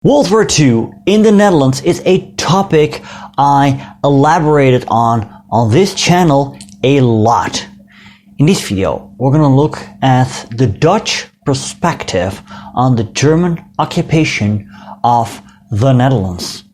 World War II in the Netherlands is a topic I elaborated on this channel a lot. In this video, we're gonna look at the Dutch perspective on the German occupation of the Netherlands.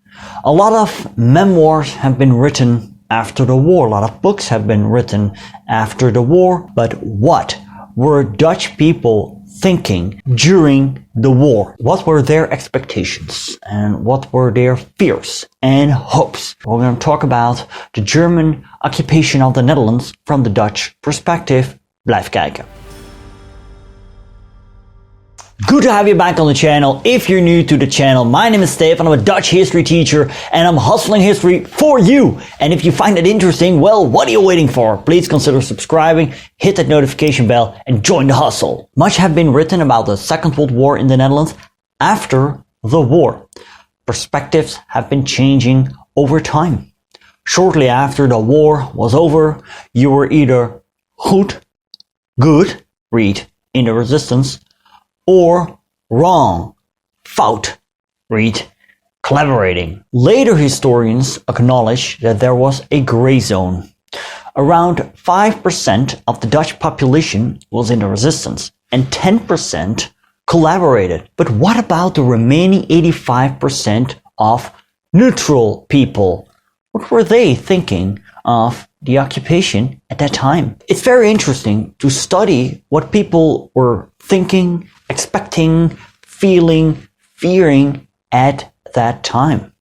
A lot of memoirs have been written after the war, a lot of books have been written after the war, but what were Dutch people thinking during the war? What were their expectations and what were their fears and hopes? We're going to talk about the German occupation of the Netherlands from the Dutch perspective. Blijf kijken. Good to have you back on the channel. If you're new to the channel, my name is Stefan, I'm a Dutch history teacher and I'm hustling history for you. And if you find it interesting, well, what are you waiting for? Please consider subscribing, hit that notification bell and join the hustle. Much have been written about the Second World War in the Netherlands after the war. Perspectives have been changing over time. Shortly after the war was over, you were either good, read in the resistance, or wrong, fout, read collaborating. Later historians acknowledge that there was a gray zone. Around 5% of the Dutch population was in the resistance and 10% collaborated. But what about the remaining 85% of neutral people? What were they thinking of the occupation at that time? It's very interesting to study what people were thinking, expecting, feeling, fearing at that time.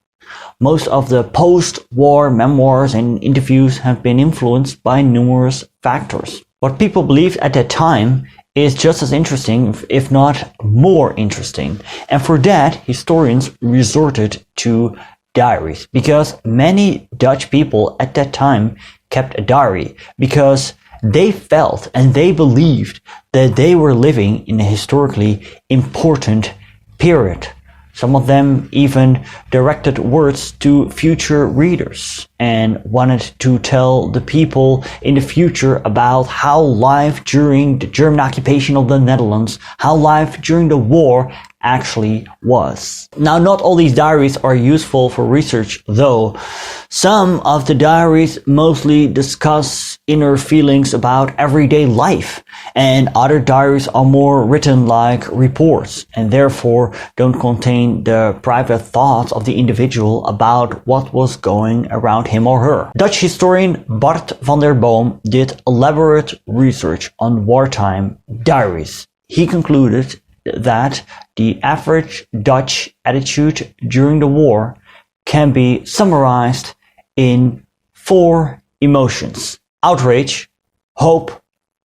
Most of the post-war memoirs and interviews have been influenced by numerous factors. What people believed at that time is just as interesting, if not more interesting. And for that, historians resorted to diaries, because many Dutch people at that time kept a diary because they felt and they believed that they were living in a historically important period. Some of them even directed words to future readers and wanted to tell the people in the future about how life during the German occupation of the Netherlands, how life during the war actually was. Now, not all these diaries are useful for research, though. Some of the diaries mostly discuss inner feelings about everyday life, and other diaries are more written like reports and therefore don't contain the private thoughts of the individual about what was going around him or her. Dutch historian Bart van der Boom did elaborate research on wartime diaries. He concluded that the average Dutch attitude during the war can be summarized in 4 emotions: outrage, hope,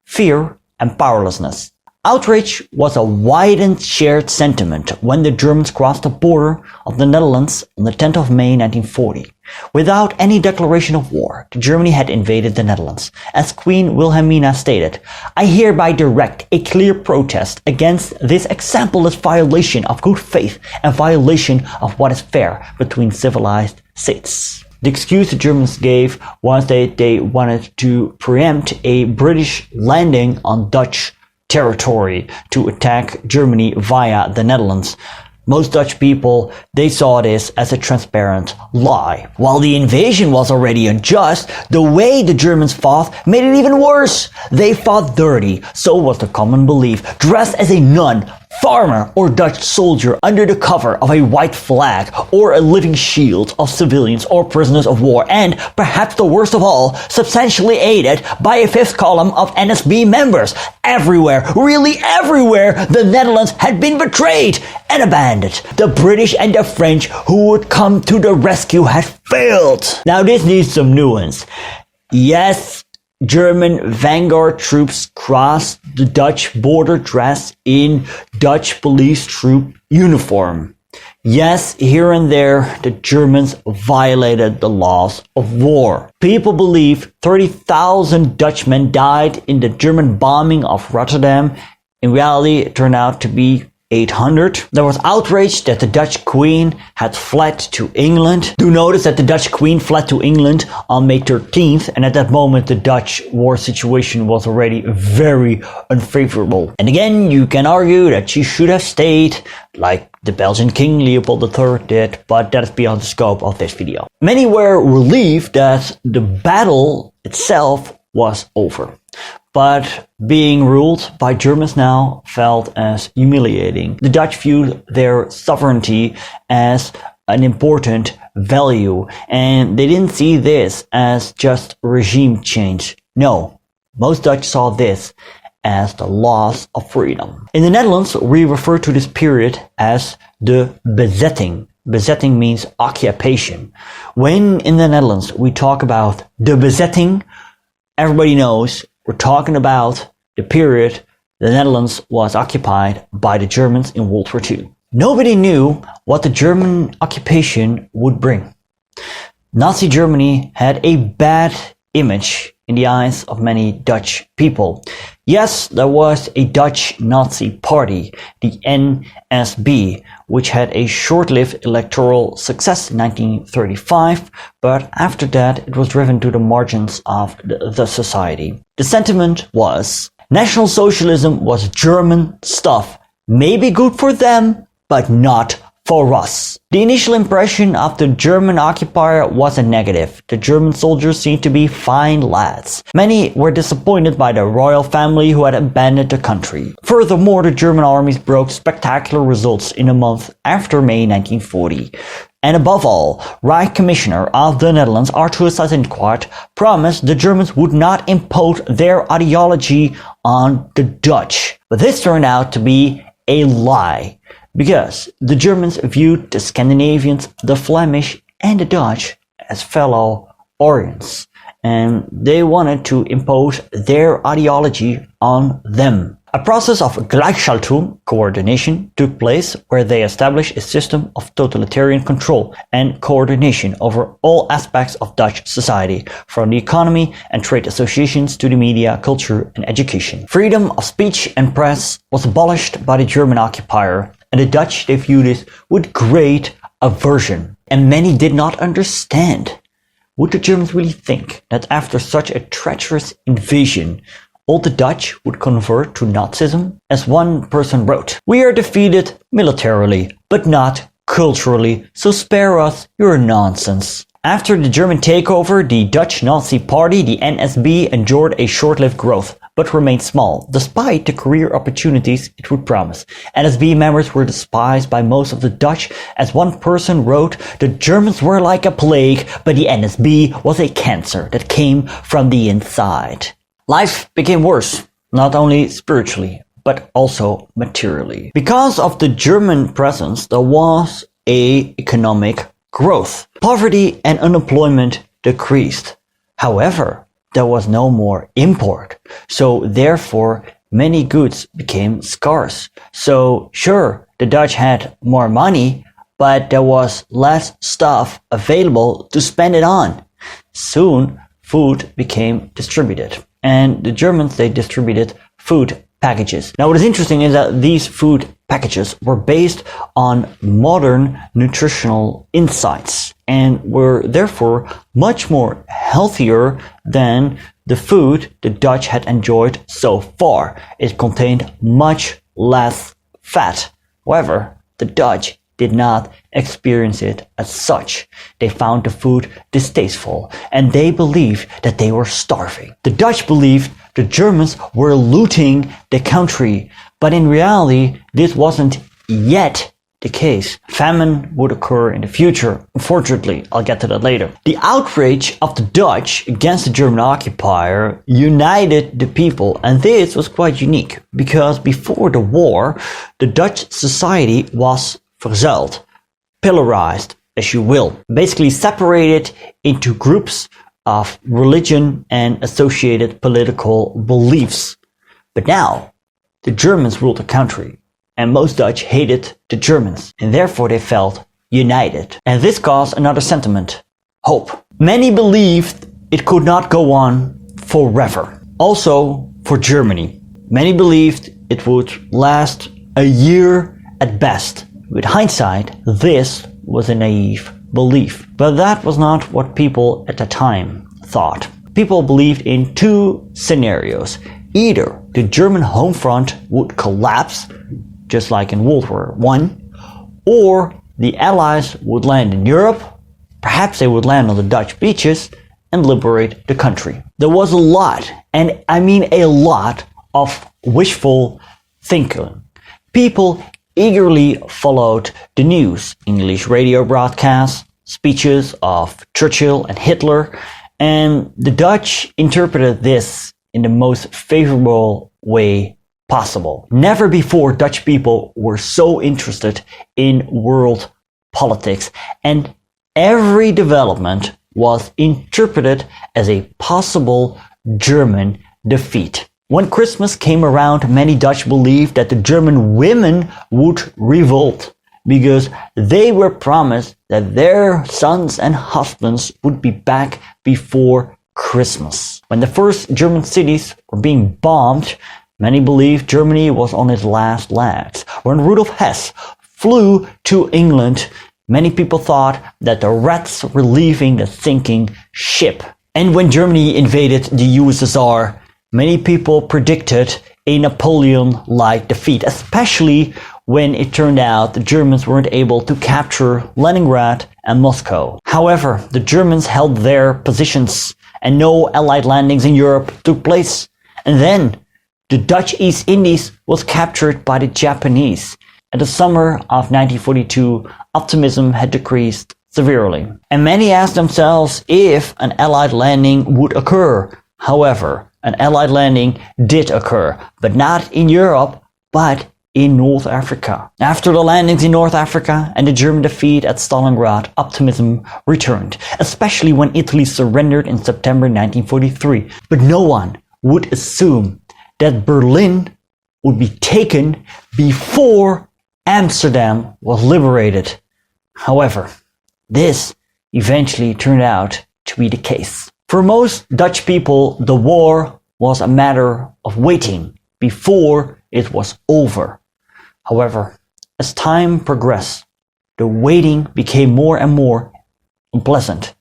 fear, and powerlessness. Outrage was a widely shared sentiment when the Germans crossed the border of the Netherlands on the 10th of May 1940. Without any declaration of war, Germany had invaded the Netherlands. As Queen Wilhelmina stated, "I hereby direct a clear protest against this exempless violation of good faith and violation of what is fair between civilized states." The excuse the Germans gave was that they wanted to preempt a British landing on Dutch territory to attack Germany via the Netherlands. Most Dutch people, they saw this as a transparent lie. While the invasion was already unjust, the way the Germans fought made it even worse. They fought dirty, so was the common belief, dressed as a nun, farmer or Dutch soldier under the cover of a white flag or a living shield of civilians or prisoners of war, and, perhaps the worst of all, substantially aided by a fifth column of NSB members. Everywhere, really everywhere, the Netherlands had been betrayed and abandoned. The British and the French who would come to the rescue had failed. Now this needs some nuance. Yes, German vanguard troops crossed the Dutch border dressed in Dutch police troop uniform. Yes, here and there, the Germans violated the laws of war. People believe 30,000 Dutchmen died in the German bombing of Rotterdam. In reality, it turned out to be 800. There was outrage that the Dutch Queen had fled to England. Do notice that the Dutch Queen fled to England on May 13th, and at that moment the Dutch war situation was already very unfavorable. And again, you can argue that she should have stayed, like the Belgian King Leopold III did, but that is beyond the scope of this video. Many were relieved that the battle itself was over. But being ruled by Germans now felt as humiliating. The Dutch viewed their sovereignty as an important value, and they didn't see this as just regime change. No, most Dutch saw this as the loss of freedom. In the Netherlands, we refer to this period as the bezetting. Bezetting means occupation. When in the Netherlands we talk about the bezetting, everybody knows we're talking about the period the Netherlands was occupied by the Germans in World War II. Nobody knew what the German occupation would bring. Nazi Germany had a bad image in the eyes of many Dutch people. Yes, there was a Dutch Nazi party, the NSB, which had a short-lived electoral success in 1935, but after that it was driven to the margins of the society. The sentiment was, National Socialism was German stuff, maybe good for them, but not for us. The initial impression of the German occupier was a negative. The German soldiers seemed to be fine lads. Many were disappointed by the royal family who had abandoned the country. Furthermore, the German armies broke spectacular results in a month after May 1940. And above all, Reich Commissioner of the Netherlands, Arthur Seyss-Inquart, promised the Germans would not impose their ideology on the Dutch. But this turned out to be a lie, because the Germans viewed the Scandinavians, the Flemish and the Dutch as fellow Aryans, and they wanted to impose their ideology on them. A process of Gleichschaltung, coordination, took place where they established a system of totalitarian control and coordination over all aspects of Dutch society, from the economy and trade associations to the media, culture and education. Freedom of speech and press was abolished by the German occupier, and the Dutch, they viewed this with great aversion. And many did not understand. Would the Germans really think that after such a treacherous invasion, all the Dutch would convert to Nazism? As one person wrote, "We are defeated militarily, but not culturally, so spare us your nonsense." After the German takeover, the Dutch Nazi Party, the NSB, enjoyed a short-lived growth, but remained small, despite the career opportunities it would promise. NSB members were despised by most of the Dutch. As one person wrote, "The Germans were like a plague, but the NSB was a cancer that came from the inside." Life became worse, not only spiritually, but also materially. Because of the German presence, there was an economic growth. Poverty and unemployment decreased. However, there was no more import, so therefore many goods became scarce. So sure, the Dutch had more money, but there was less stuff available to spend it on. Soon, food became distributed, and the Germans, they distributed food packages. Now what is interesting is that these food packages were based on modern nutritional insights and were therefore much more healthier than the food the Dutch had enjoyed so far. It contained much less fat. However, the Dutch did not experience it as such. They found the food distasteful, and they believed that they were starving. The Dutch believed the Germans were looting the country, but in reality, this wasn't yet the case. Famine would occur in the future. Unfortunately, I'll get to that later. The outrage of the Dutch against the German occupier united the people, and this was quite unique, because before the war, the Dutch society was verzuild, pillarized, as you will, basically separated into groups of religion and associated political beliefs. But now, the Germans ruled the country, and most Dutch hated the Germans, and therefore they felt united. And this caused another sentiment, hope. Many believed it could not go on forever. Also for Germany. Many believed it would last a year at best. With hindsight, this was a naive belief. But that was not what people at the time thought. People believed in two scenarios. Either the German home front would collapse, just like in World War I, or the Allies would land in Europe, perhaps they would land on the Dutch beaches, and liberate the country. There was a lot, and I mean a lot, of wishful thinking. People eagerly followed the news, English radio broadcasts, speeches of Churchill and Hitler, and the Dutch interpreted this in the most favorable way possible. Never before Dutch people were so interested in world politics, and every development was interpreted as a possible German defeat. When Christmas came around, many Dutch believed that the German women would revolt because they were promised that their sons and husbands would be back before Christmas. When the first German cities were being bombed, many believed Germany was on its last legs. When Rudolf Hess flew to England, many people thought that the rats were leaving the sinking ship. And when Germany invaded the USSR, many people predicted a Napoleon-like defeat, especially when it turned out the Germans weren't able to capture Leningrad and Moscow. However, the Germans held their positions and no Allied landings in Europe took place. And then the Dutch East Indies was captured by the Japanese. In the summer of 1942, optimism had decreased severely, and many asked themselves if an Allied landing would occur. However, an Allied landing did occur, but not in Europe, but in North Africa. After the landings in North Africa and the German defeat at Stalingrad, optimism returned, especially when Italy surrendered in September 1943. But no one would assume that Berlin would be taken before Amsterdam was liberated. However, this eventually turned out to be the case. For most Dutch people, the war was a matter of waiting before it was over. However, as time progressed, the waiting became more and more unpleasant,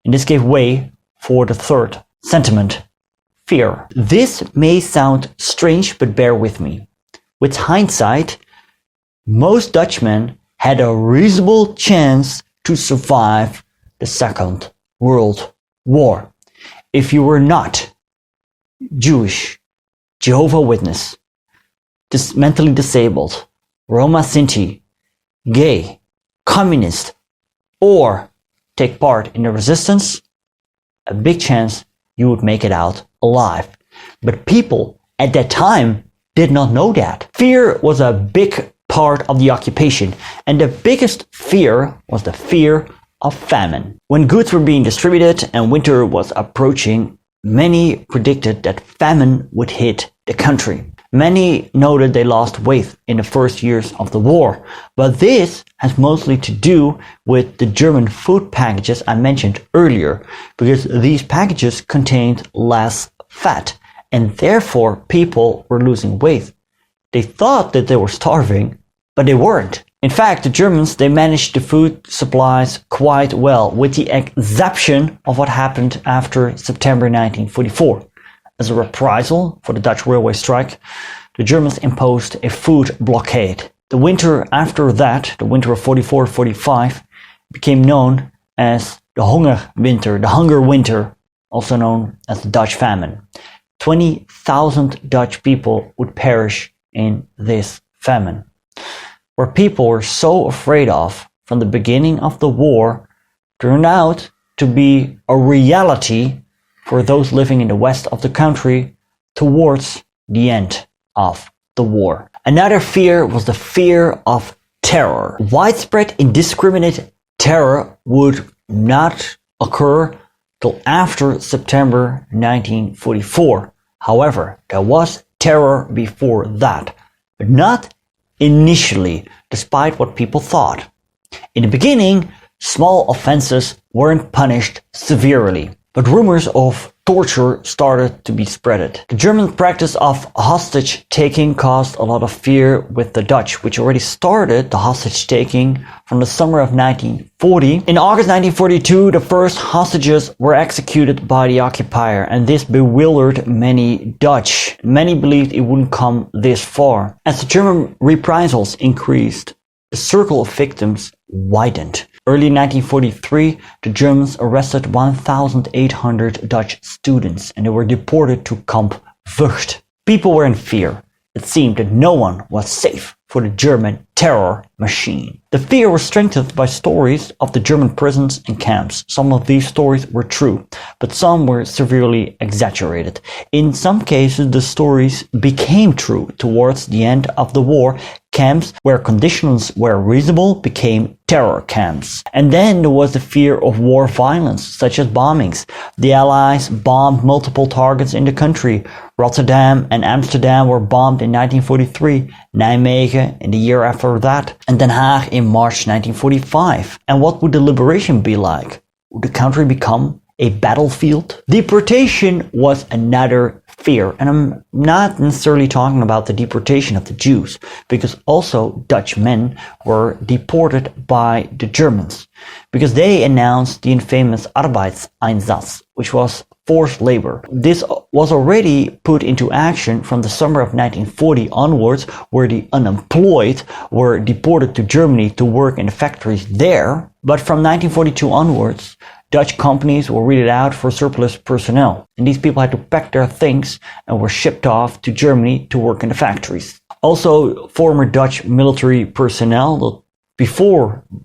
and this gave way for the third sentiment, fear. This may sound strange, but bear with me. With hindsight, most Dutchmen had a reasonable chance to survive the Second World War. If you were not Jewish, Jehovah's Witness, mentally disabled, Roma Sinti, gay, communist, or take part in the resistance, a big chance you would make it out alive. But people at that time did not know that. Fear was a big part of the occupation, and the biggest fear was the fear of famine. When goods were being distributed and winter was approaching, many predicted that famine would hit the country. Many noted they lost weight in the first years of the war, but this has mostly to do with the German food packages I mentioned earlier, because these packages contained less fat, and therefore people were losing weight. They thought that they were starving, but they weren't. In fact, the Germans, they managed the food supplies quite well, with the exception of what happened after September 1944. As a reprisal for the Dutch railway strike, the Germans imposed a food blockade. The winter after that, the winter of 44-45, became known as the Hunger Winter, also known as the Dutch Famine. 20,000 Dutch people would perish in this famine. What people were so afraid of from the beginning of the war turned out to be a reality for those living in the west of the country towards the end of the war. Another fear was the fear of terror. Widespread indiscriminate terror would not occur till after September 1944. However, there was terror before that, but not initially, despite what people thought. In the beginning, small offenses weren't punished severely, but rumors of torture started to be spreaded. The German practice of hostage taking caused a lot of fear with the Dutch, which already started the hostage taking from the summer of 1940. In August 1942, the first hostages were executed by the occupier, and this bewildered many Dutch. Many believed it wouldn't come this far. As the German reprisals increased, the circle of victims widened. Early 1943, the Germans arrested 1,800 Dutch students and they were deported to Camp Vught. People were in fear. It seemed that no one was safe for the German terror machine. The fear was strengthened by stories of the German prisons and camps. Some of these stories were true, but some were severely exaggerated. In some cases, the stories became true towards the end of the war. Camps where conditions were reasonable became terror camps. And then there was the fear of war violence, such as bombings. The Allies bombed multiple targets in the country. Rotterdam and Amsterdam were bombed in 1943, Nijmegen in the year after that, and Den Haag in March 1945. And what would the liberation be like? Would the country become a battlefield? Deportation was another fear, and I'm not necessarily talking about the deportation of the Jews, because also Dutch men were deported by the Germans, because they announced the infamous Arbeidseinsatz, which was forced labor. This was already put into action from the summer of 1940 onwards, where the unemployed were deported to Germany to work in the factories there. But from 1942 onwards, Dutch companies were weeded out for surplus personnel, and these people had to pack their things and were shipped off to Germany to work in the factories. Also, former Dutch military personnel,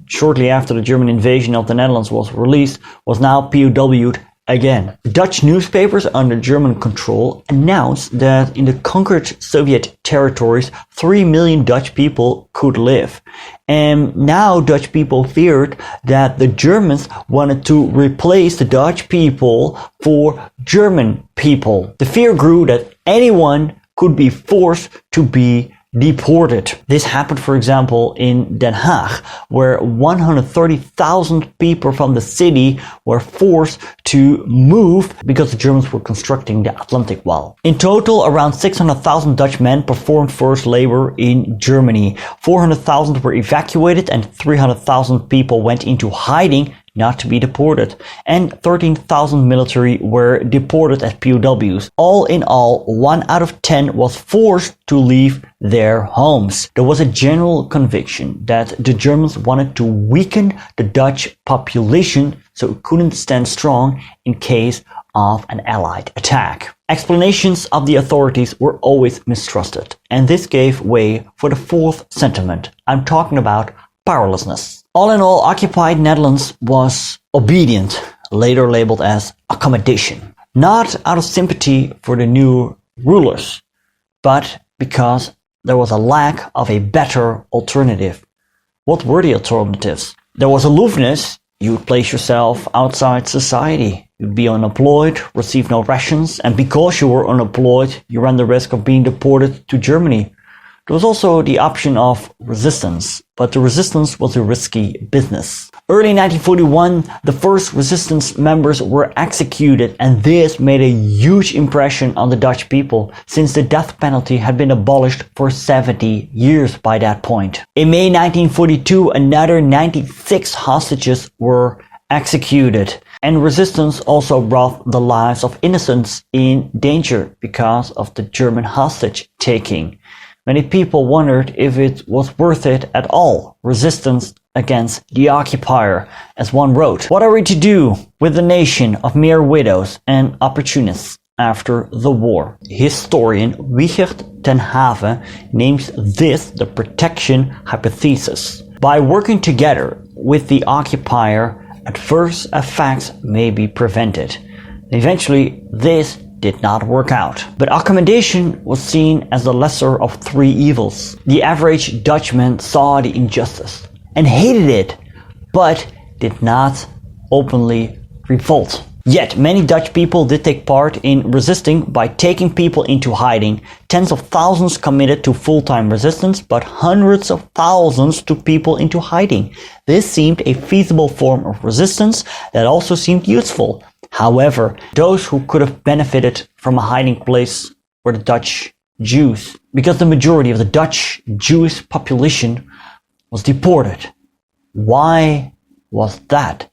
shortly after the German invasion of the Netherlands was released, was now POW'd again. Dutch newspapers under German control announced that in the conquered Soviet territories, 3 million Dutch people could live. And now Dutch people feared that the Germans wanted to replace the Dutch people for German people. The fear grew that anyone could be forced to be deported. This happened, for example, in Den Haag, where 130,000 people from the city were forced to move because the Germans were constructing the Atlantic Wall. In total, around 600,000 Dutch men performed forced labor in Germany. 400,000 were evacuated and 300,000 people went into hiding not to be deported, and 13,000 military were deported as POWs. All in all, 1 out of 10 was forced to leave their homes. There was a general conviction that the Germans wanted to weaken the Dutch population so it couldn't stand strong in case of an Allied attack. Explanations of the authorities were always mistrusted, and this gave way for the fourth sentiment. I'm talking about powerlessness. All in all, occupied Netherlands was obedient, later labeled as accommodation. Not out of sympathy for the new rulers, but because there was a lack of a better alternative. What were the alternatives? There was aloofness. You would place yourself outside society. You'd be unemployed, receive no rations, and because you were unemployed, you ran the risk of being deported to Germany. There was also the option of resistance, but the resistance was a risky business. Early 1941, the first resistance members were executed, and this made a huge impression on the Dutch people, since the death penalty had been abolished for 70 years by that point. In May 1942, another 96 hostages were executed, and resistance also brought the lives of innocents in danger because of the German hostage taking. Many people wondered if it was worth it at all, resistance against the occupier, as one wrote. What are we to do with a nation of mere widows and opportunists after the war? Historian Wiechert ten Have names this the protection hypothesis. By working together with the occupier, adverse effects may be prevented. Eventually, this did not work out. But accommodation was seen as the lesser of three evils. The average Dutchman saw the injustice and hated it, but did not openly revolt. Yet many Dutch people did take part in resisting by taking people into hiding. Tens of thousands committed to full-time resistance, but hundreds of thousands took people into hiding. This seemed a feasible form of resistance that also seemed useful. However, those who could have benefited from a hiding place were the Dutch Jews, because the majority of the Dutch Jewish population was deported. Why was that?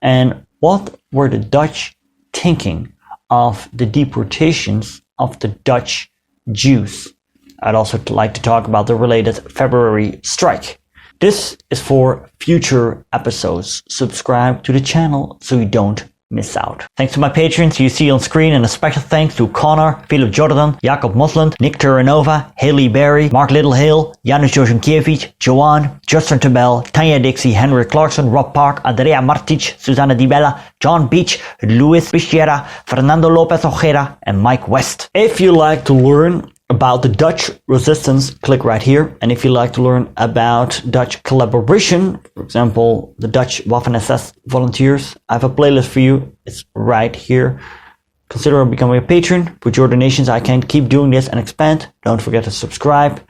And what were the Dutch thinking of the deportations of the Dutch Jews? I'd also like to talk about the related February strike. This is for future episodes. Subscribe to the channel so you don't miss out. Thanks to my patrons you see on screen, and a special thanks to Connor, Philip Jordan, Jacob Mosland, Nick Turanova, Haley Berry, Mark Littlehale, Janusz Jozenkiewicz, Joanne, Justin Tabell, Tanya Dixie, Henry Clarkson, Rob Park, Andrea Martic, Susanna Di Bella, John Beach, Luis Bichiera, Fernando Lopez Ojeda, and Mike West. If you like to learn about the Dutch resistance, click right here. And if you like to learn about Dutch collaboration, for example, the Dutch Waffen-SS volunteers, I have a playlist for you. It's right here. Consider becoming a patron. With your donations, I can keep doing this and expand. Don't forget to subscribe.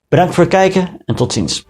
Bedankt voor het kijken en tot ziens.